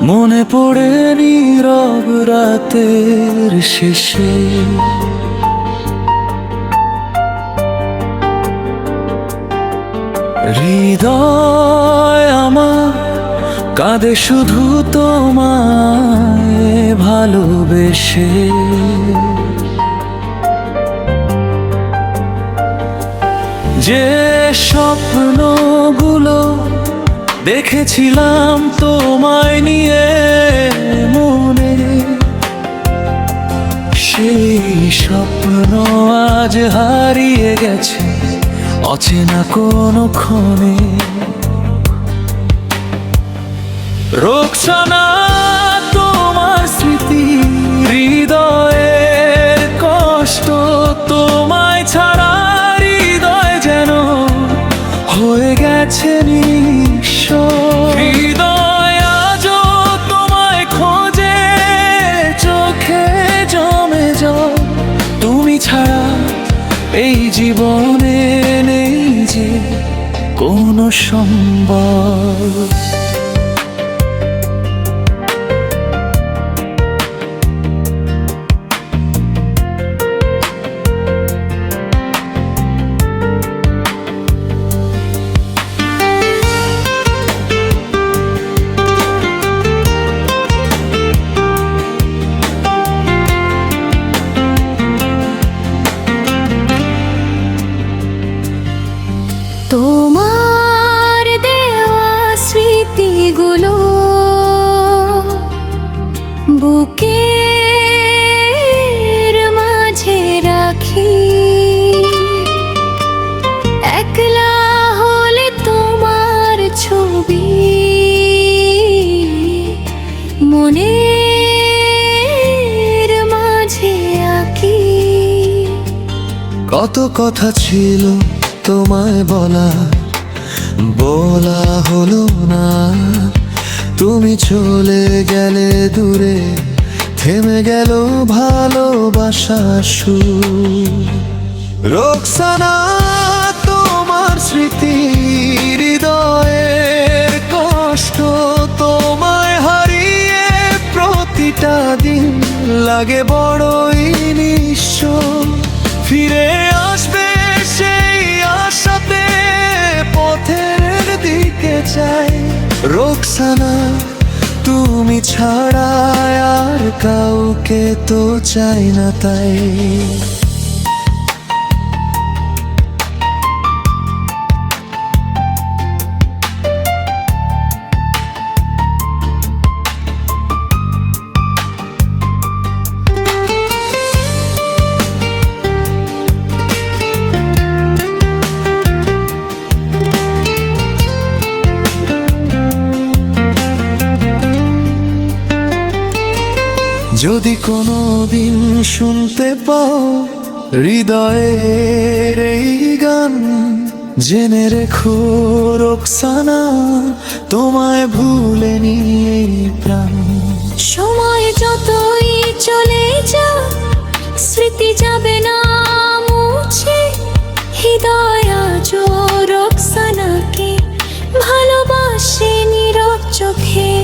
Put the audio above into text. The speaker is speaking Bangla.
মনে পড়ে নীরব রাতের শেষে হৃদয় আমার কাঁদে শুধু তোমায় ভালোবেসে। যে স্বপ্নগুলো দেখেছিলাম তোমায় নিয়ে মনে, সেই স্বপ্ন আজ হারিয়ে গেছে অচেনা কোনো ক্ষণে। রোকসানা, তোমার স্মৃতি হৃদয়ের কষ্ট, তোমায় ছাড়া হৃদয় যেন হয়ে গেছে নিঃস্ব। হৃদয় আজও তোমায় খোঁজে, চোখে জমে জল। তুমি ছাড়া এই জীবনে নেই যে কোনো সম্বল। তোমার দেওয়া স্মৃতিগুলো বুকের মাঝে রাখি। একলা হলে তোমার ছবি মনের মাঝে আঁকি। কত কথা ছিল তোমায় বলা, বলা হলো না। তুমি চলে গেলে দূরে, থেমে গেল ভালোবাসার সুর। রোকসানা, তোমার স্মৃতি হৃদয়ের কষ্ট, তোমায় হারিয়ে প্রতিটা দিন লাগে বড়ই নিঃস্ব। ফিরে আসবে সেই আশাতে পথের দিকে চাই। রোকসানা, তুমি ছাড়া আর কাউকে তো চাই না তাই। যদি কোনো দিন শুনতে পাও হৃদয়ের এই গান, জেনে রেখো রোকসানা, তোমায় ভুলেনি এই প্রাণ। সময় যতই চলে যাক, স্মৃতি যাবে না মুছে। হৃদয় আজও রোকসানাকে ভালোবাসে নীরব চোখে।